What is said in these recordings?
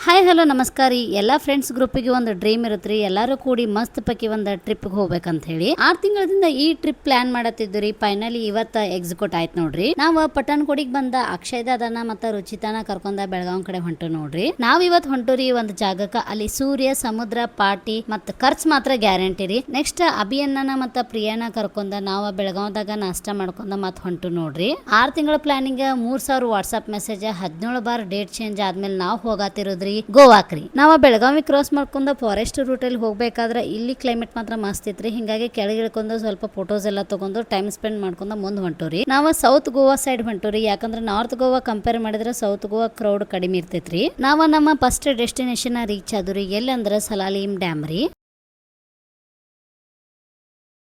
Hi hello ನಮಸ್ಕಾರ ರೀ ಎಲ್ಲ ಫ್ರೆಂಡ್ಸ್ ಗ್ರೂಪಿಗೆ ಒಂದು ಡ್ರೀಮ್ ಇರುತ್ತೆ ಎಲ್ಲರೂ ಕೂಡಿ ಮಸ್ತ್ ಪಕ್ಕಿ ಒಂದು ಟ್ರಿಪ್ಗೆ ಹೋಗ್ಬೇಕಂತ ಹೇಳಿ 6 ತಿಂಗಳಿಂದ ಈ ಟ್ರಿಪ್ ಪ್ಲಾನ್ ಮಾಡತ್ತಿದ್ದು ರೀ. ಫೈನಲಿ ಇವತ್ತು ಎಕ್ಸಿಕ್ಯೂಟ್ ಆಯ್ತು ನೋಡ್ರಿ. ನಾವು ಪಟ್ಟಣಕೋಡಿಗೆ ಬಂದ ಅಕ್ಷಯ್ ದಾದನ ಮತ್ತು ರುಚಿತಾನ ಕರ್ಕೊಂಡ ಬೆಳಗಾವ್ ಕಡೆ ಹೊಂಟು ನೋಡ್ರಿ. ನಾವ್ ಇವತ್ತು ಹೊಂಟುರಿ ಒಂದು ಜಾಗಕ್ಕೆ. ಅಲ್ಲಿ ಸೂರ್ಯ, ಸಮುದ್ರ, ಪಾರ್ಟಿ ಮತ್ತು ಖರ್ಚು ಮಾತ್ರ ಗ್ಯಾರಂಟಿ ರೀ. ನೆಕ್ಸ್ಟ್ ಅಭಿಯನ್ನ ಮತ್ತು ಪ್ರಿಯಾನ ಕರ್ಕೊಂಡ ನಾವು ಬೆಳಗಾವ್ದಾಗ ನಾಷ್ಟ ಮಾಡ್ಕೊಂಡ ಮತ್ತೆ ಹೊಂಟು ನೋಡ್ರಿ. 6 ತಿಂಗಳ planning 3000 WhatsApp message 17 bar date change ಆದ್ಮೇಲೆ ನಾವು ಹೋಗಾತಿರೋದ್ರಿ ಗೋವಾಕ್ರಿ. ನಾವು ಬೆಳಗಾವಿ ಕ್ರಾಸ್ ಮಾಡ್ಕೊಂಡ ಫಾರೆಸ್ಟ್ ರೂಟ್ ಅಲ್ಲಿ ಹೋಗ್ಬೇಕಾದ್ರೆ ಇಲ್ಲಿ ಕ್ಲೈಮೇಟ್ ಮಾತ್ರ ಮಸ್ತ್ ಇತ್ರಿ. ಹಿಂಗಾಗಿ ಕೆಳಗೆ ಇಳ್ಕೊಂಡು ಸ್ವಲ್ಪ ಫೋಟೋಸ್ ಎಲ್ಲ ತಗೊಂಡು ಟೈಮ್ ಸ್ಪೆಂಡ್ ಮಾಡ್ಕೊಂಡ ಮುಂದೆ ಹೊಂಟೋರಿ. ನಾವು ಸೌತ್ ಗೋವಾ ಸೈಡ್ ಹೊಂಟೋರಿ. ಯಾಕಂದ್ರೆ ನಾರ್ತ್ ಗೋವಾ ಕಂಪೇರ್ ಮಾಡಿದ್ರೆ ಸೌತ್ ಗೋವಾ ಕ್ರೌಡ್ ಕಡಿಮೆ ಇರ್ತೈತ್ರಿ. ನಾವು ನಮ್ಮ ಫಸ್ಟ್ ಡೆಸ್ಟಿನೇಷನ್ ರೀಚ್ ಆದ್ರಿ. ಎಲ್ಲಿ ಅಂದ್ರೆ ಸಲಾಲಿಮ್ ಡ್ಯಾಮ್ ರೀ.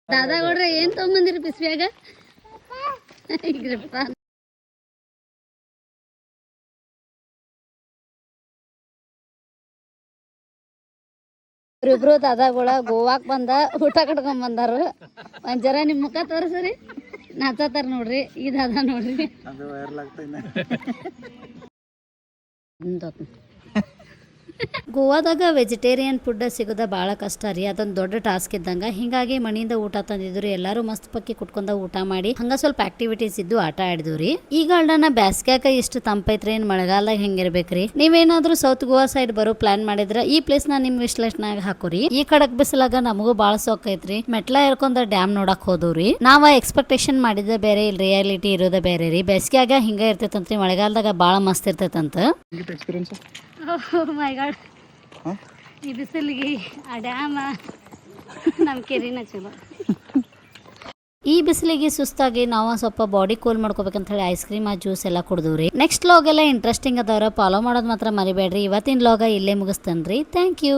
ದಾದಾ ಗೌಡ್ರೆ ಏನ್ ತಗೊಂಬಂದಿರಿ ಬಿಸ್ವ್ಯಾಗ? ಇಬ್ರು ದಾದಾಗಳ ಗೋವಾಕ್ ಬಂದ ಊಟ ಕಟ್ಕೊಂಡ್ ಬಂದಾರು. ಒಂದ್ ಜರ ನಿಮ್ ಮುಖ ತೋರ್ಸ್ರಿ. ನಾಚತಾರ ನೋಡ್ರಿ. ಈ ದಾದಾ ನೋಡ್ರಿ. ಗೋವಾದಾಗ ವೆಜಿಟೇರಿಯನ್ ಫುಡ್ ಸಿಗೋದ ಭಾಳ ಕಷ್ಟ ರೀ. ಅದೊಂದು ದೊಡ್ಡ ಟಾಸ್ಕ್ ಇದ್ದಂಗ. ಹಿಂಗಾಗಿ ಮನೆಯಿಂದ ಊಟ ತಂದಿದ್ರು. ಎಲ್ಲರೂ ಮಸ್ತ್ ಪಕ್ಕಿ ಕುಟ್ಕೊಂಡ ಊಟ ಮಾಡಿ ಹಂಗ ಸ್ವಲ್ಪ ಆಕ್ಟಿವಿಟೀಸ್ ಇದ್ದು ಆಟ ಆಡಿದ್ವಿ. ಈ ಗಾರ್ಡನ್ ಬ್ಯಾಸ್ಗ್ಯಾಕ ಇಷ್ಟು ತಂಪೈತ್ರಿ, ಏನ್ ಮಳೆಗಾಲದಾಗ ಹೆಂಗಿರ್ಬೇಕ್ರಿ. ನೀವೇನಾದ್ರೂ ಸೌತ್ ಗೋವಾ ಸೈಡ್ ಬರೋ ಪ್ಲಾನ್ ಮಾಡಿದ್ರ ಈ ಪ್ಲೇಸ್ ನ ನಿಮ್ ವಿಶ್ ಲಿಸ್ಟ್ ನಾಗ ಹಾಕೋರಿ. ಈ ಕಡಕ್ ಬಿಸಲಾಗ ನಮಗೂ ಬಾಳ ಸೊಕ್ಕ ಐತ್ರಿ. ಮೆಟ್ಲ ಇರ್ಕೊಂಡ ಡ್ಯಾಮ್ ನೋಡಕ್ ಹೋದವ್ರಿ. ನಾವ ಎಕ್ಸ್ಪೆಕ್ಟೇಷನ್ ಮಾಡಿದ ಬೇರೆ, ಇಲ್ಲಿ ರಿಯಾಲಿಟಿ ಇರೋದ ಬೇರೆ ರೀ. ಬೇಸಿಗೆಯಾಗ ಹಿಂಗ ಇರ್ತೈತಂತ್ರಿ, ಮಳೆಗಾಲದಾಗ ಬಾಳ ಮಸ್ತ್ ಇರ್ತೈತಂತ. ಮೈ ಗಾಡ್, ಈ ಬಿಸಿಲಿಗೆ ಆ ಡ್ಯಾಮ ನಮ್ಮ ಕೆರಿನ ಚಲೋ. ಈ ಬಿಸಿಲಿಗೆ ಸುಸ್ತಾಗಿ ನಾವು ಸ್ವಲ್ಪ ಬಾಡಿ ಕೂಲ್ ಮಾಡ್ಕೋಬೇಕಂತ ಹೇಳಿ ಐಸ್ ಕ್ರೀಮ್ ಜ್ಯೂಸ್ ಎಲ್ಲ ಕುಡಿದ್ರಿ. ನೆಕ್ಸ್ಟ್ ಲಾಗ್ ಎಲ್ಲ ಇಂಟ್ರೆಸ್ಟಿಂಗ್ ಅದಾವ್ರ. ಫಾಲೋ ಮಾಡೋದು ಮಾತ್ರ ಮರಿಬೇಡ್ರಿ. ಇವತ್ತಿನ ಲಾಗ ಇಲ್ಲೇ ಮುಗಿಸ್ತೇನ್ರಿ. Thank you.